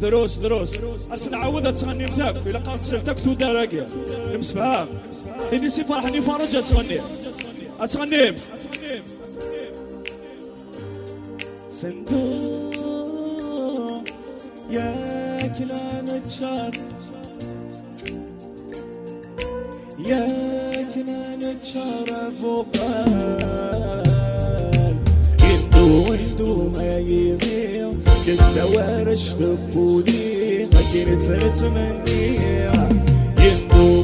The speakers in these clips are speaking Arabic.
دروس أسنعود تغني مزاك إلا قالت سلتك تو دراكي المسفهام إني سي فرحني فرجة تغني صندوق يا كلا نتشار يا كلا نتشار فوقان اندو ما يميل كنت وارش تبولي ما كنت نتمني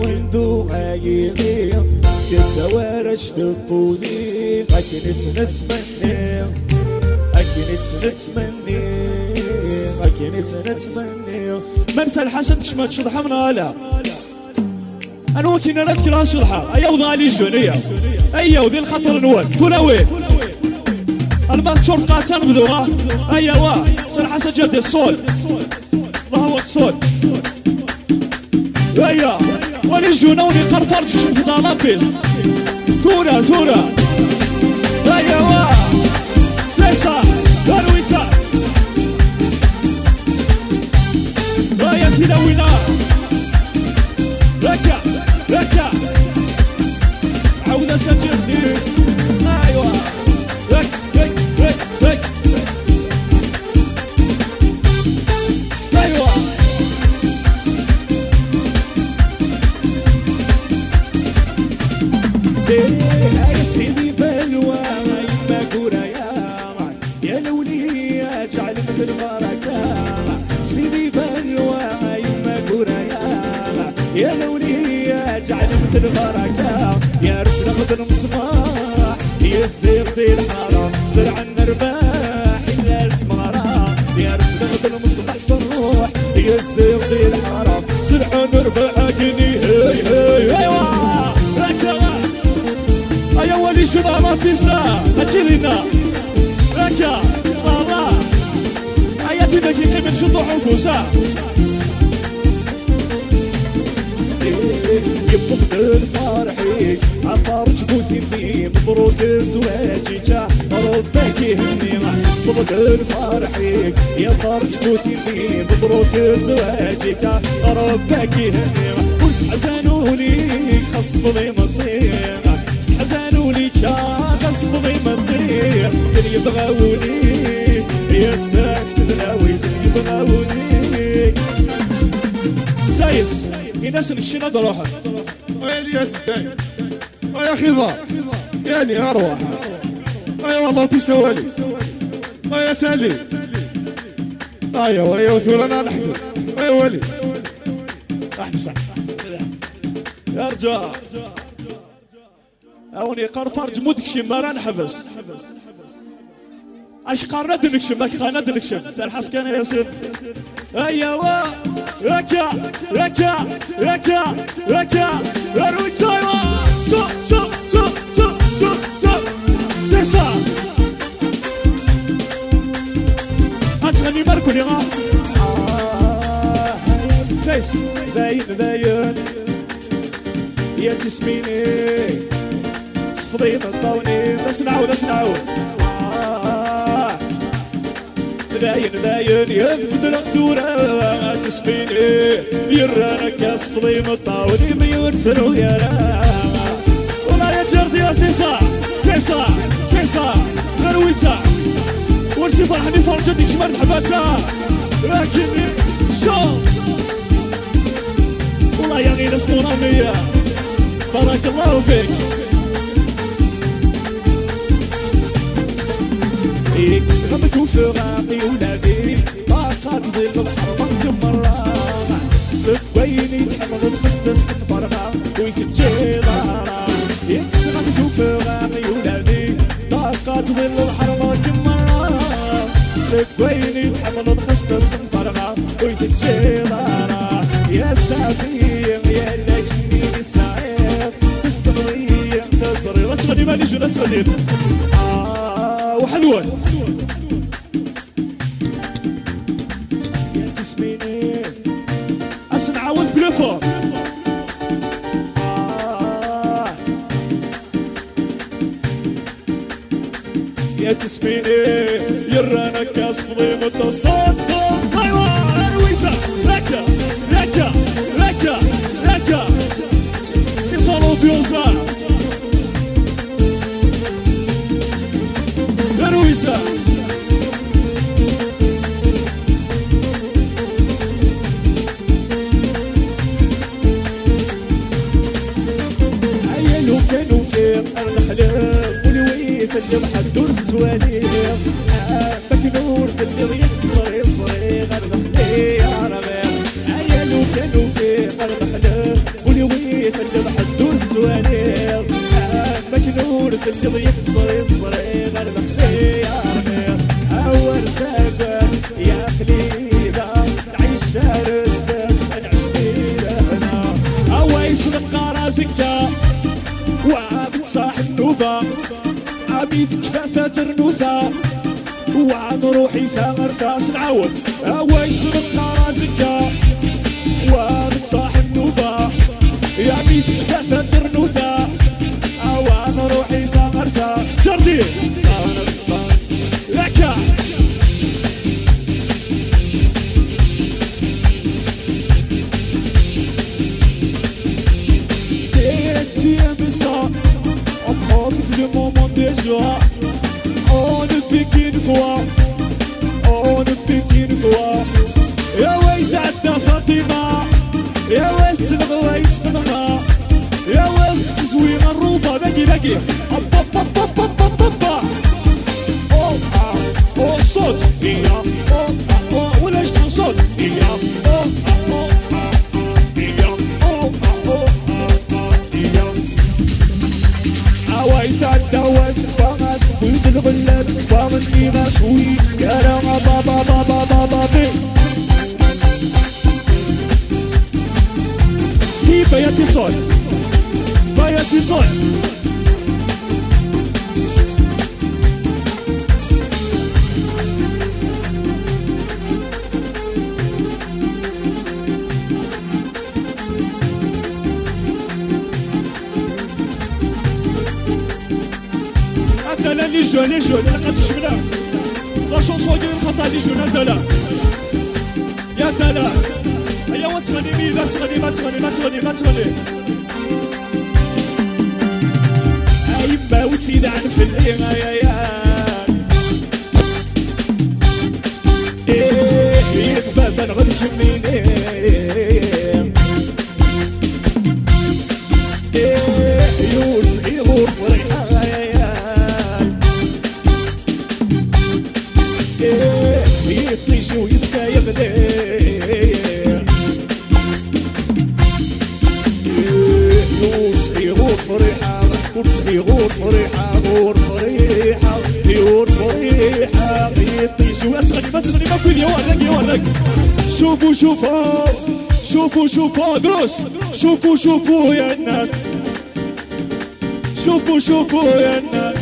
اندو ما يميل كنت وارش تبولي ما كنت نتمني ما نسى الحسن كش ما تشضح من هلا انا وكينا نذكر هالشضحة ايا وضالي الجونية ايا وذي الخطر نوال تونا وين الماتشور قاتل بذوها ايا وا سال حسن جدي الصول ضهوت صول ايا ولي جونا ولي قرفرج كش في ضالابيز تورا ايا وا سيسا دارويتا رايا تلوينا ركا عودة سجلني ايوا رك ايوا هاي سيدي بلوى ما قورا يا لولي اجعل مثل بركة سيدي بلوى ما قورا يا لولي اجعل مثل بركة يا رب ناخذ المصباح يا الزير دي الحارة زرع النرباح الليل تمارة يا رب ناخذ المصباح صروح يا الزير دي الحارة زرع النرباح اجني هي ركا ايا ولي شو ما تشتا اجلنا ركا بابا ايا تبكي قبل شطوح وكوسا يبقى فرحي عطار جبوتي بي مبروك زواجك ربك يهني مبروك فرحي يا طار جبوتي بي مبروك زواجك ربك يهني وسحزنوني خصم ضي مطير سحزنوني خصم ضي مطير كل يبغوني يا ساكت دلاوي يبغوني سايس الناس نكشينا دروحه ويلي يا سيدي ويا خضار يعني اروح اي والله تستوالي ويا سالي ايوه ويا وثورنا نحبس ويا ولي احبس يا رجال اوني قرفر جمودك شمارا نحبس اش قارنا دنكشم ماك خانا دنكشم سال حسكان يا سيد ايوا ركا روي تايوا شو سيسا هتغني ماركوني غا سيس باين يا تسميني صفضي مطاوني بس نعود باين ينفد القتورة تسميني يرانك اصفضي مطاوني ميون سنو يا لا والله يا جردي يا سيسا غرويتا ورسي فرحني فرجتك شمال حباتا لكني شو والله يا غير اسمورانية بارك الله فيك يكسغمك وفراقي ولادي طاقات ظل الحرب مرة سبيني تحمل القصد السفرها ويتجي ضارا يكسغمك وفراقي ولادي طاقات ظل الحرب مرة سبيني تحمل القصد السفرها ويتجي ضارا يا سافير يا لكني سعير تصغري تصغري لا تغني مالي جو لا تغني وحلوة يا تسميني أسمع والتليفون يا يا تسميني يرانا كاس فضي مدة صوت صوت ايوا رويزة ركا ركا ركا ركا سي صالو بيوزا رويزة عيالو كانوا فين الخلاف ولويت اللي محدور الزواليف مكنور في الريق صغير صغير الخلي يا رمال عيالو كانوا فين الخلاف ولويت اللي محدور الزواليف مكنور في الريق صغير صغير الخلي يا رمال أول سبب يا خليلة نعيش شهر السبب نعيش هنا أويس نبقى رازكا وعابد صاحب نوفا عبيد كفافة درنوثا وعن روحي ثامر تاس نعود أويس نبقى رازكا وعابد صاحب نوفا عبيد كفافة درنوثا وعن روحي ثامر تاس جردي لكا le moment déjà. On ne fait qu'une fois. On ne fait qu'une fois. يا ويت عدى فاطمة يا ويت تنغوى يستنغى يا ويت تزوين الروضة باقي باقي أو صوت يا ولاش صوت يا عوايت عالدوات فامت ولد الغلات فامت كيما شويت كلام بابا بابا بابا بي كيف يا اتصال يا اتصال les jeunes, la كتشمنا لا شونسون ديال الخطا لي جون هذا يا تلا هيا وتغني ميدا تغني ما تغني ما تغني ما تغني عيبا وتيدا عن في ايه بابا نغدك منين يوز يغور فريحة يطيش ويسكا يغدي يوز يغور فريحة يغور فريحة غور فريحة يغور فريحة يطيش ويسغني ما تغني ما كل يوالك شوفوا شوفوا شوفوا شوفوا دروس شوفوا شوفوا يا الناس شوفوا شوفوا يا الناس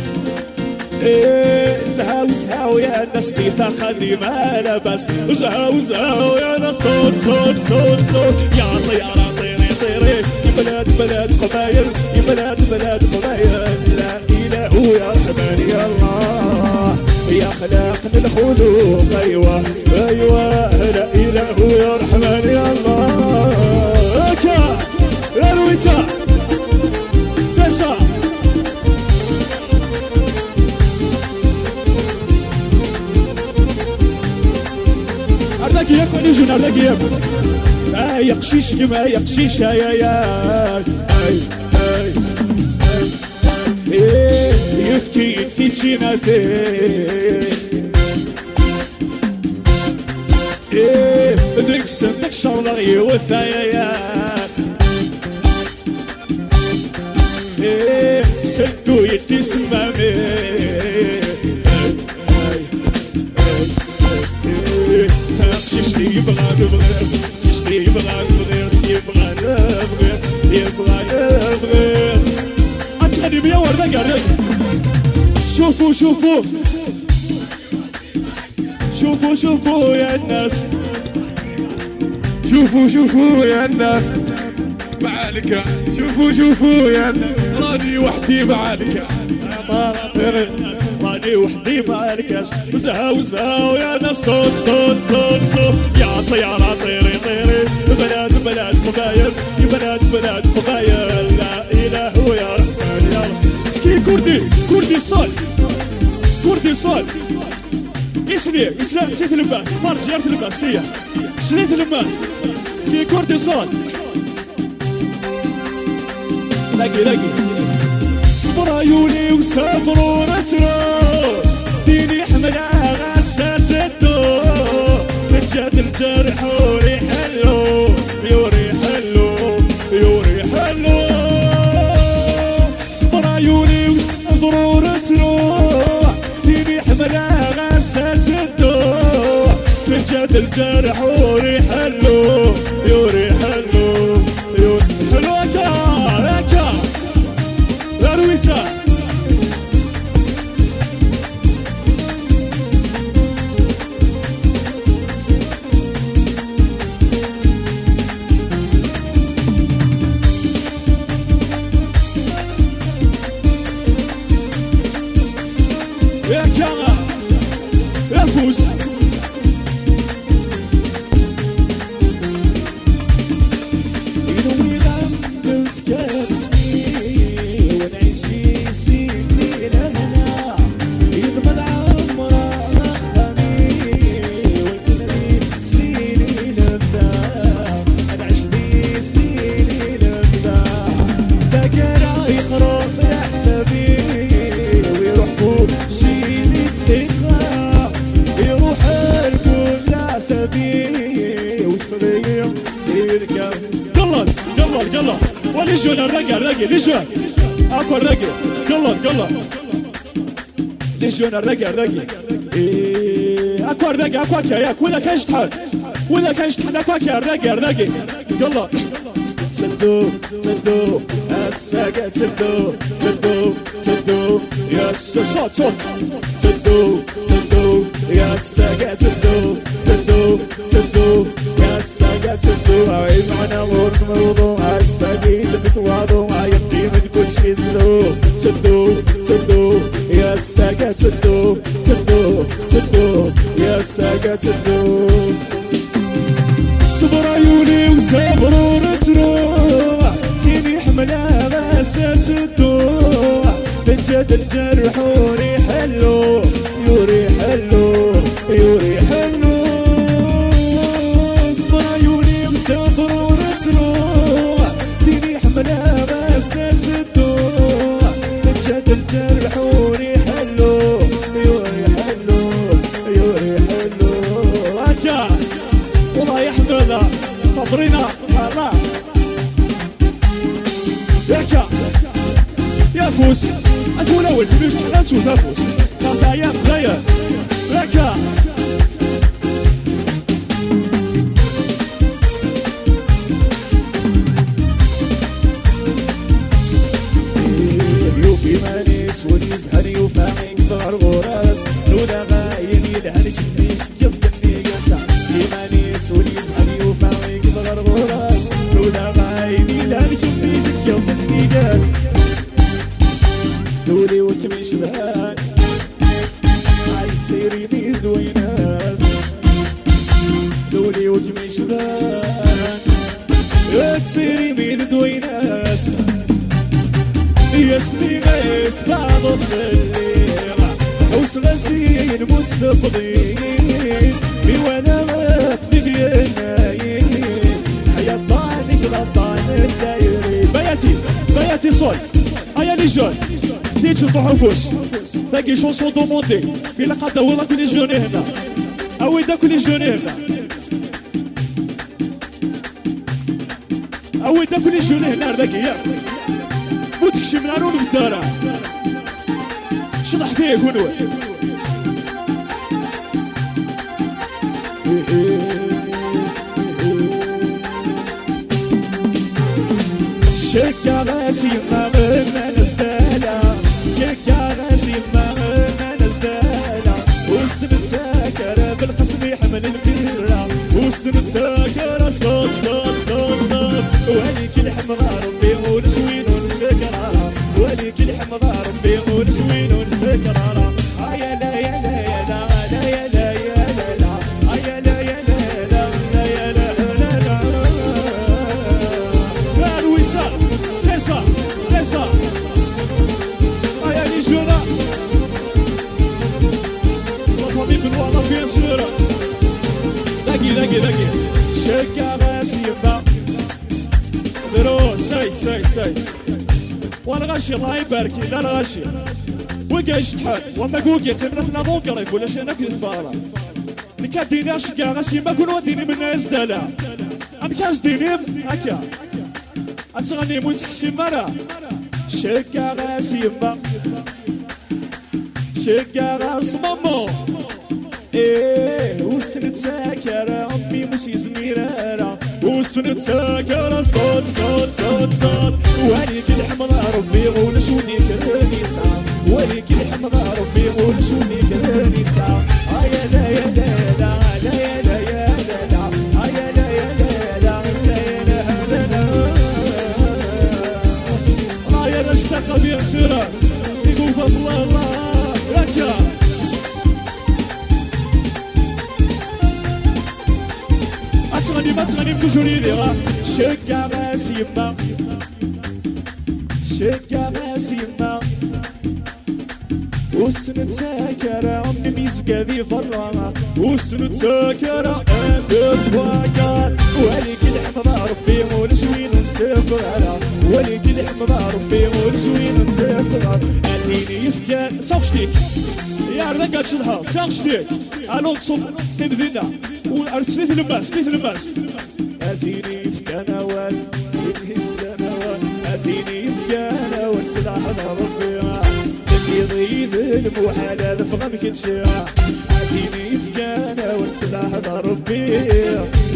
زهاو زهاو يا ناس ديتا خديمة لبس زهاو زهاو يا ناس صوت صوت صوت صوت يا طيارة طيري طيري يا بلاد بلاد قبايل يا بلاد بلاد قبايل لا إله يا رحمن يا الله يا خلاقنا الخلوق أيوة أيوة لا إله يا رحمن يا الله هكا يا رويتا سيسا أردك ياك ونجون أردك ياك يقشيش كما يقشيش يا يفكي في تشيناتي بدك سندك شرلغي والثايات سلكو يتي سمامي تشتي يبغى بغيت تشتي يبغى بغيت يبغى بغيت يبغى بغيت أتغني بيا وردك أردك شوفوا شوفوا شوفوا شوفوا يا الناس شوفوا شوفوا يا الناس معالك شوفوا شوفوا يا الناس راني وحدي معالك راني وحدي مع الكاس وزهاو يا ناس صوت صوت صوت صوت يا طيارة طيري طيري بلاد بلاد فضايل يا بلاد فضايل لا إله يا رحمن يا رب كي كردي صوت إسلام نسيت اللباس مار جيرت اللباس ليا شريت اللباس كي كردي صوت لاقي صبر عيوني وسافروا نترو ديني حملها غسات الدور رجات الجرح وريحلو يوريحلو صبر عيوني وسافروا نترو ديني حملها غسات الدور رجات الجرح وريحلو يوريحلو هكا لا رويتا يا كاغا يا فوز قلل وليجون الرقع ليجون اكو الرقع قلل ليجون الرقع اكو الرقع اكو ياك ولا كان يشتحل اكو الرقع قلل سدو الساقة سدو يا صوت سدو يا الساقة سدو يا الساقة سدو عايز معنا غور موضوع الساقي تبتواضو عايقي من كل شي سدو يا الساقة سدو يا الساقة سدو صبر عيوني وصبروا نتروح فيني حملها غسات الدوح بجد الجرح وريحلو صبر عيوني وصبروا نتروح فيني حملها غسات الدوح بجد الجرح وريحلو هكا والله يحمدنا صبرنا الله ياكا يا فوس أقول أول تبيش تحلال شو تفوس ثلاث أيام غير ياكا يوفي مانيس ونزهر يوفاعي كبار غراس نودا غاين يدهن جنيس يضني قسع يمانيس ونزهر يوفاعي كبار غراس نودا غاين يدهن جنيس يضني قسع دولي وكمي شبان عايد سيريني دويناس دولي وكمي شبان تسيريني دويناس يسمي غيس بعض الليل حوس غسين متفضين بوانا مخفي بينايين حياة ضعنك لطعن الدايرين بياتي صول هيا لي جون جديد شو تحفوش باقي شونسون دوموندي في لقد دورا كل جوني هنا اويدا كل جوني هنا اويدا كل جوني هنا باقي ياك وتكشي من عرون بالدارة شطح فيك ونوي شكا غاسي ما غنى نزدالا شكا غاسي ما غنى نزدالا والسن ساكرة بالقسم يحمل الكرة والسن ساكرة صوت وليك الحمراء ربي ونسوين ونسكرة وليك الحمراء ربي ونسوين ونسكرة ذاكي شقا غاس يبا دروس ساي والغشي الله يبارك لا الغشي وقايش تحال وما قوقي قمنا ضوقرك ولا شي نكذب بارا نكاديني شقا غاس يبا كون وديني من ناس دالا ام كاس ديني هكا اتغني موت حشي مرا شقا غاس يبا شقا غاس مامو وسن تاكر امي مشي زميرة وسن تاكر صوت وليك الحمد ربي غول شوني كرني ساعة وليك الحمد ربي غول شوني كرني ساعة يا لا يا لا لا لا يا لا يا لا لا يا لا يا لا لا لا يا لا اشتاق بيا سيرة يقول فضل الله ركا ما تغني بكجوري لي شقا غاس يما شقا غاس يما وسن تاكرة امي ميزقا ذي فرا وسن تاكرة انت فاكر وليك الحمد ربي ولشوين نسافر وليك الحمد ربي ولشوين نسافر اتيني يفكر تاخشتيك يا رجال شلها تاخشتيك الو تصوف كذبنا وارسلت لماس اتيني يفكر وال اتيني يفكر والسلاح ربي يضيد المحال فغم كنشا اتيني يفكر والسلاح ربي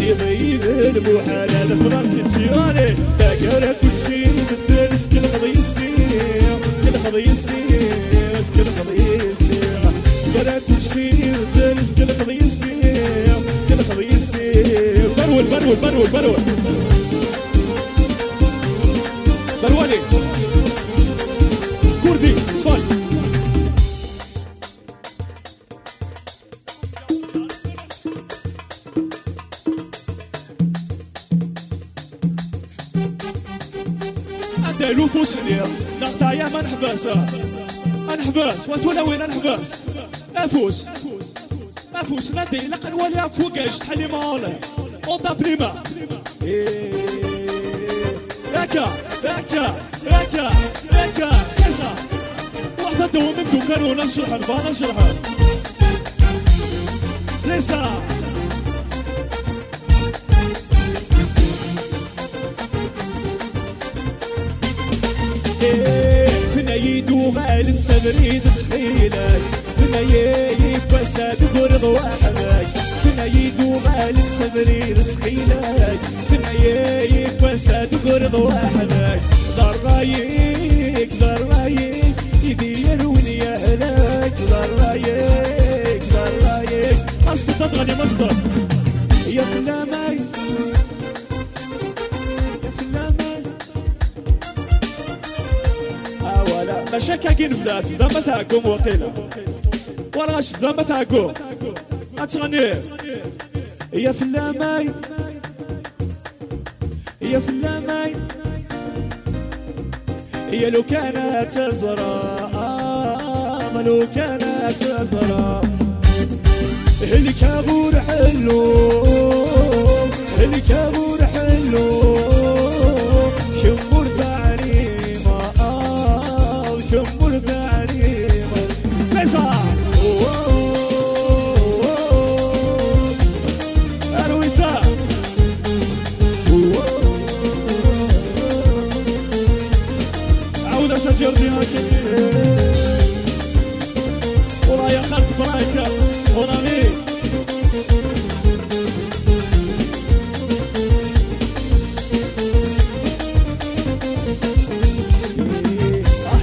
يضيد المحال فغم كنشا تاكر كل شيء بالدلف كل قضي يصير كل قضي يصير كل قضي يصير كل شيء بالدلف كل قضي يصير كل قضي يصير برول برولي كردي صوت انت لوفوس ليا نقطع يا ما نحبس وتولا وين نحبس افوس ندي لقن ولي اكو قاش تحلي ماله اونتا بريما ركا كذا واحدة دو منكم كانوا نشرحن فانا نشرحن لسا فينا يدو غالب سبريد تخيلك فينا يفسد قرض واحدك فينا يدو غالب سبريد تخيلك فينا يفسد قرض واحدك دار رايك يدير وني اهلك دار رايك مصدر تضغني مصدر يا فلامي اولا مشاكاكين بلاد ذنب تاعكم وقيله وراش ذنب تاعكم اتغني يا فلامي يا لو كانت تزرع لو كانت تزرع الكابور حلو شمر تعريمه شمر تعريمه سيسا ارويتا عودة سجرتي هكذا ورايا خلف برايكا ورامي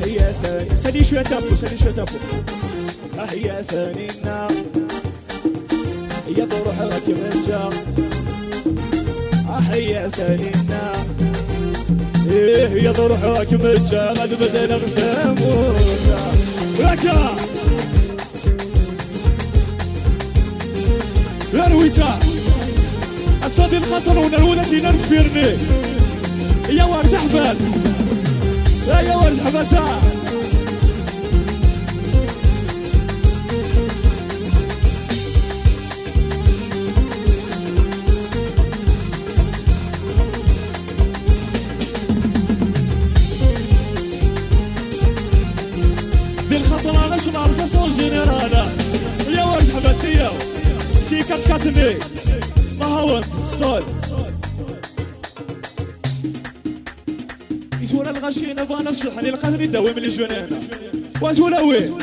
يا ثاني سالي شوية تابو يا ثاني النار يا بروحك مرجع يا ثاني النار يا بروحك مرجع قد بدنا نفهمونا ركا يا رويتا اتصدي الخطر ونرولك نرفيرني يا ورد حبات يا ورد حباتا مني ما هو صال يتولى الغشينا فانا الشحن اللي القادر يداوي من الجنانة وتولى وين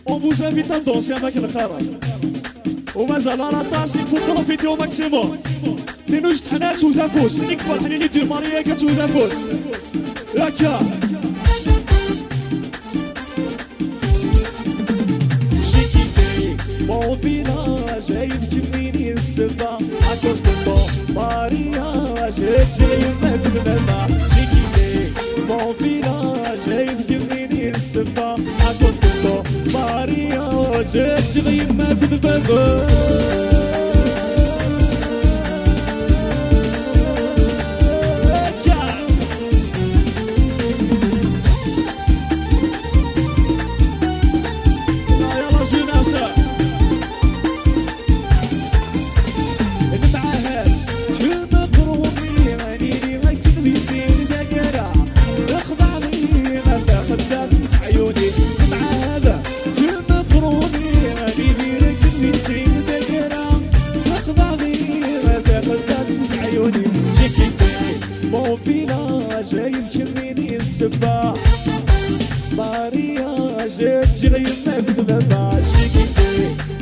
وموز انفيتا دونسي اماكن الخرا ومازال على طاسي فوق بروفيتي او ماكسيموم تنوج تحنات وتفوس نكبر حنيني دير ماريا كتوتفوس هكا Mon village est كميني السبا عكوز دو مارياج جاي مكتب ما جيكي Mon village est كميني السبا عكوز دو مارياج جاي مكتب ما Mon village est كميني السبا مارياج جاي مكتب ما جيكي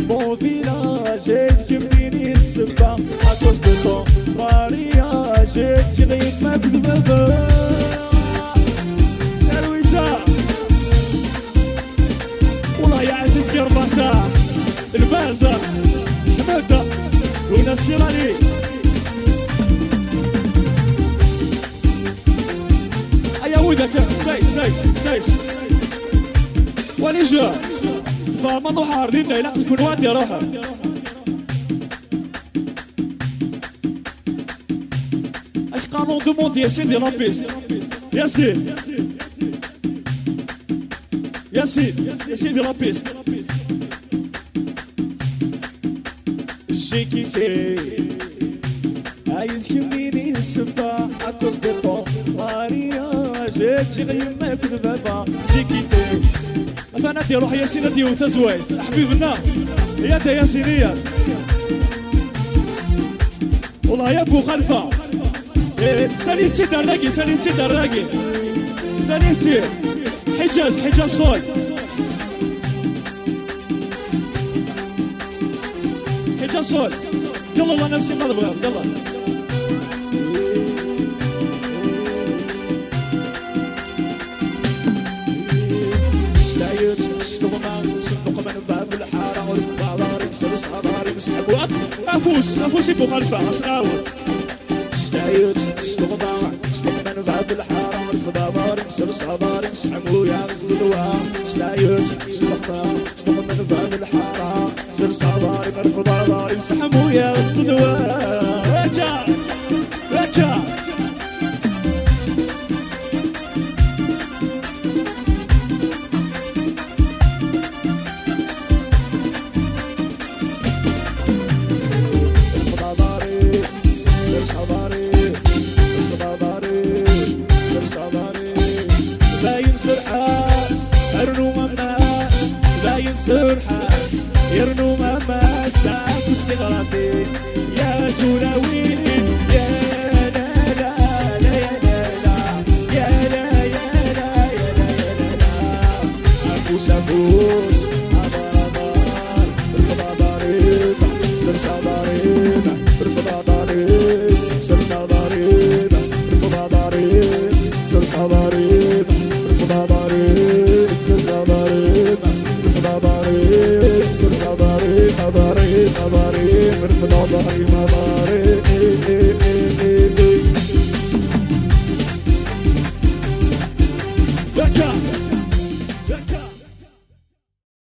Mon village est كميني السبا عكوز دو مارياج جاي مكتب ما يا رويتا والله يا عزيز كي 4 ساعة البازة حمادة وناس شيراني وذاك سايس وليجا فما نروح دينا إلا تكون وادي روحها اش قانون دوموند يا سيدي لابيست ياسين يا سيدي لابيست جيكيتي عايز كميني السبا عكوز دو ماريا جاي ما كذب ما جيكيتي مثلا دي روح ياسين دي وتزوي حبيبنا يا دا ياسينية والله يا ابو خلفة ساليتي دراجي ساليتي حجاز صول حجاز صول يلا الله ناسي ما نبغى يلا افوس يبو خلفه اسناوي استعيد استغضاع استغضاع بعد الحاره والفضاوار يكسر صبار يسحبوا يا الزلوه استعيد استغضاع بعد الحاره يكسر صبار والفضاوار يسحبوا يا الزلوه رجع سرحاس يرنو ماما ساعة استغرافي يا جولاوين يا لا لا لا يا لا لا يا لا يا لا يا لا أفوس عبار بالفضاضاريب سرساضاريب بالفضاضاريب سرساضاريب بالفضاضاريب سرساضاريب بالفضاضاريب سرساضاريب صباري صباري صباري صباري من ظهري